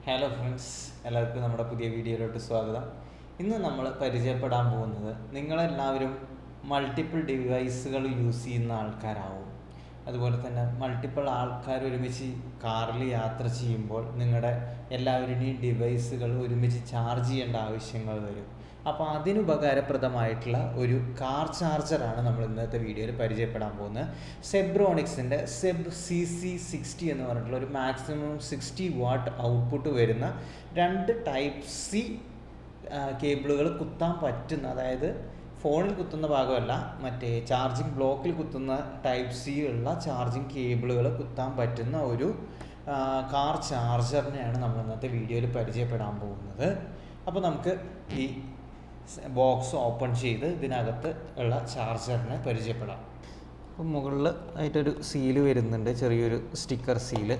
Hello friends, എല്ലാവർക്കും നമ്മുടെ പുതിയ വീഡിയോയിലോട്ട് സ്വാഗതം. ഇന്ന് നമ്മൾ പരിചയപ്പെടാൻ പോകുന്നത്, നിങ്ങളെല്ലാവരും മൾട്ടിപ്പിൾ ഡിവൈസുകൾ യൂസ് ചെയ്യുന്ന ആൾക്കാരാവും. അതുപോലെ തന്നെ മൾട്ടിപ്പിൾ ആൾക്കാർ ഒരുമിച്ച് കാറിൽ യാത്ര ചെയ്യുമ്പോൾ നിങ്ങളുടെ എല്ലാവരുടെയും ഡിവൈസുകൾ ഒരുമിച്ച് ചാർജ് ചെയ്യേണ്ട ആവശ്യങ്ങൾ വരും. അപ്പോൾ അതിന് ഉപകാരപ്രദമായിട്ടുള്ള ഒരു കാർ ചാർജറാണ് നമ്മൾ ഇന്നത്തെ വീഡിയോയിൽ പരിചയപ്പെടാൻ പോകുന്നത്. സെബ്രോണിക്സിൻ്റെ സെബ് CC60 എന്ന് പറഞ്ഞിട്ടുള്ള ഒരു മാക്സിമം 60 വാട്ട് ഔട്ട്പുട്ട് വരുന്ന 2 ടൈപ്പ് സി കേബിളുകൾ കുത്താൻ പറ്റുന്ന, അതായത് ഫോണിൽ കുത്തുന്ന ഭാഗമല്ല, മറ്റേ ചാർജിങ് ബ്ലോക്കിൽ കുത്തുന്ന ടൈപ്പ് സി ഉള്ള ചാർജിങ് കേബിളുകൾ കുത്താൻ പറ്റുന്ന ഒരു കാർ ചാർജറിനെയാണ് നമ്മൾ ഇന്നത്തെ വീഡിയോയിൽ പരിചയപ്പെടാൻ പോകുന്നത്. അപ്പോൾ നമുക്ക് ഈ ബോക്സ് ഓപ്പൺ ചെയ്ത് ഇതിനകത്ത് ഉള്ള ചാർജറിനെ പരിചയപ്പെടാം. അപ്പോൾ മുകളിൽ ആയിട്ടൊരു സീല് വരുന്നുണ്ട്, ചെറിയൊരു സ്റ്റിക്കർ സീല്.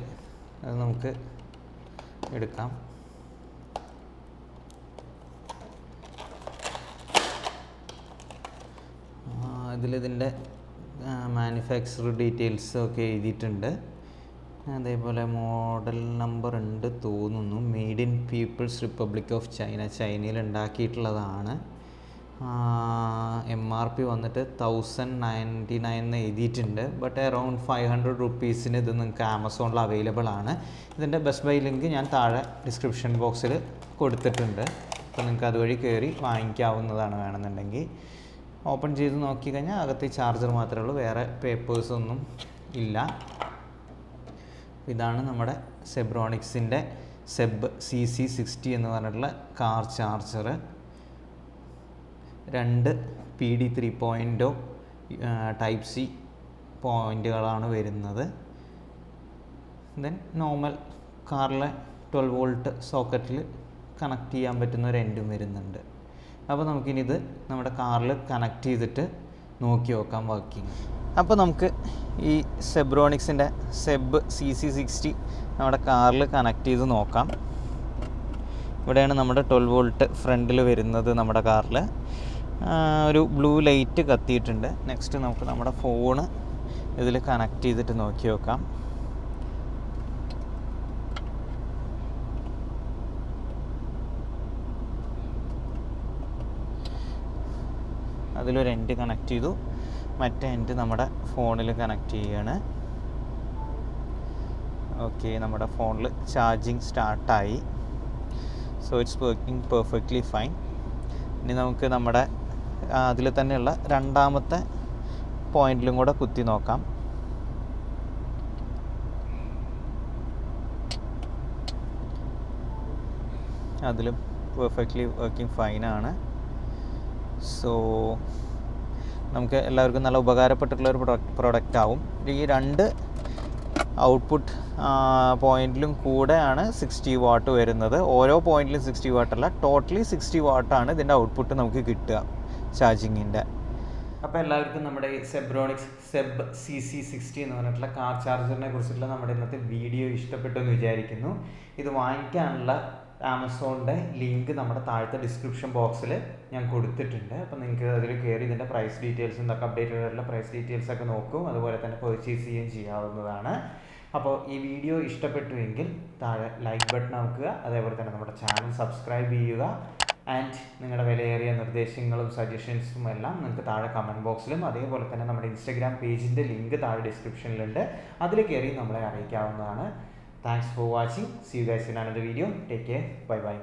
അത് നമുക്ക് എടുക്കാം. ഇതിൻ്റെ മാനുഫാക്ചർ ഡീറ്റെയിൽസ് ഒക്കെ എഴുതിയിട്ടുണ്ട്. അതേപോലെ മോഡൽ നമ്പർ ഉണ്ട് തോന്നുന്നു. Made in people's republic of China, ചൈനയിൽ ഉണ്ടാക്കിയിട്ടുള്ളതാണ്. MRP വന്നിട്ട് 1099 എന്ന് എഴുതിയിട്ടുണ്ട്. ബട്ട് അറൗണ്ട് 500 റുപ്പീസിന് ഇത് നിങ്ങൾക്ക് ആമസോണിൽ അവൈലബിൾ ആണ്. ഇതിൻ്റെ ബെസ്റ്റ് ബൈ ലിങ്ക് ഞാൻ താഴെ ഡിസ്ക്രിപ്ഷൻ ബോക്സിൽ കൊടുത്തിട്ടുണ്ട്. അപ്പോൾ നിങ്ങൾക്ക് അതുവഴി കയറി വാങ്ങിക്കാവുന്നതാണ് വേണമെന്നുണ്ടെങ്കിൽ. ഓപ്പൺ ചെയ്ത് നോക്കിക്കഴിഞ്ഞാൽ അകത്ത് ചാർജർ മാത്രമേ ഉള്ളൂ, വേറെ പേപ്പേഴ്സൊന്നും ഇല്ല. ഇതാണ് നമ്മുടെ സെബ്രോണിക്സിൻ്റെ സെബ് CC60 എന്ന് പറഞ്ഞിട്ടുള്ള car charger. 2 PD 3.0 type C പോയിൻറ്റുകളാണ് വരുന്നത്. ദെൻ നോർമൽ കാറിലെ 12 വോൾട്ട് സോക്കറ്റിൽ കണക്ട് ചെയ്യാൻ പറ്റുന്ന ഒരു എൻഡും വരുന്നുണ്ട്. അപ്പോൾ നമുക്കിനിത് നമ്മുടെ കാറിൽ കണക്ട് ചെയ്തിട്ട് നോക്കി നോക്കാം വർക്കിംഗ്. അപ്പോൾ നമുക്ക് ഈ സെബ്രോണിക്സിൻ്റെ സെബ് CC60 നമ്മുടെ കാറിൽ കണക്ട് ചെയ്ത് നോക്കാം. ഇവിടെയാണ് നമ്മുടെ 12 വോൾട്ട് ഫ്രണ്ടിൽ വരുന്നത്. നമ്മുടെ കാറിൽ ഒരു ബ്ലൂ ലൈറ്റ് കത്തിയിട്ടുണ്ട്. നെക്സ്റ്റ് നമുക്ക് നമ്മുടെ ഫോണ് ഇതിൽ കണക്ട് ചെയ്തിട്ട് നോക്കി നോക്കാം. അതിലൊരു എൻഡ് കണക്ട് ചെയ്തു, മറ്റേ എൻഡ് നമ്മുടെ ഫോണിൽ കണക്ട് ചെയ്യുകയാണ്. ഓക്കെ, നമ്മുടെ ഫോണിൽ ചാർജിങ് സ്റ്റാർട്ടായി. So it's working perfectly fine. ഇനി നമുക്ക് നമ്മുടെ അതിൽ തന്നെയുള്ള രണ്ടാമത്തെ പോയിന്റിലും കൂടെ കുത്തി നോക്കാം. അതിലും പെർഫെക്റ്റ്ലി വർക്കിംഗ് ഫൈനാണ്. സോ നമുക്ക് എല്ലാവർക്കും നല്ല ഉപകാരപ്പെട്ടിട്ടുള്ളൊരു പ്രൊഡക്റ്റ് ആവും. ഈ 2 ഔട്ട്പുട്ട് പോയിന്റിലും കൂടെയാണ് 60 വാട്ട് വരുന്നത്. ഓരോ പോയിന്റിലും 60 വാട്ടല്ല, ടോട്ടലി 60 വാട്ടാണ് ഇതിൻ്റെ ഔട്ട്പുട്ട് നമുക്ക് കിട്ടുക ചാർജിങ്ങിൻ്റെ. അപ്പോൾ എല്ലാവർക്കും നമ്മുടെ ഈ സെബ്രോണിക്സ് സെബ് CC60 എന്ന് പറഞ്ഞിട്ടുള്ള കാർ ചാർജറിനെ കുറിച്ചുള്ള നമ്മുടെ ഇന്നത്തെ വീഡിയോ ഇഷ്ടപ്പെട്ടു എന്ന് വിചാരിക്കുന്നു. ഇത് വാങ്ങിക്കാനുള്ള ആമസോണിൻ്റെ ലിങ്ക് നമ്മുടെ താഴത്തെ ഡിസ്ക്രിപ്ഷൻ ബോക്സിൽ ഞാൻ കൊടുത്തിട്ടുണ്ട്. അപ്പോൾ നിങ്ങൾക്ക് അതിൽ കയറി ഇതിൻ്റെ പ്രൈസ് ഡീറ്റെയിൽസ് എന്തൊക്കെ അപ്ഡേറ്റഡ് ആയിട്ടുള്ള പ്രൈസ് ഡീറ്റെയിൽസ് ഒക്കെ നോക്കും. അതുപോലെ തന്നെ പർച്ചേസ് ചെയ്യുകയും ചെയ്യാവുന്നതാണ്. അപ്പോൾ ഈ വീഡിയോ ഇഷ്ടപ്പെട്ടുവെങ്കിൽ താഴെ ലൈക്ക് ബട്ടൺ അമക്കുക. അതേപോലെ തന്നെ നമ്മുടെ ചാനൽ സബ്സ്ക്രൈബ് ചെയ്യുക. ആൻഡ് നിങ്ങളുടെ വിലയേറിയ നിർദ്ദേശങ്ങളും സജഷൻസും എല്ലാം നിങ്ങൾക്ക് താഴെ കമൻറ്റ് ബോക്സിലും, അതേപോലെ തന്നെ നമ്മുടെ ഇൻസ്റ്റാഗ്രാം പേജിൻ്റെ ലിങ്ക് താഴെ ഡിസ്ക്രിപ്ഷനിലുണ്ട്. അതിൽ കയറി നമ്മളെ അറിയിക്കാവുന്നതാണ്. Thanks for watching. See you guys in another video. Take care. Bye bye.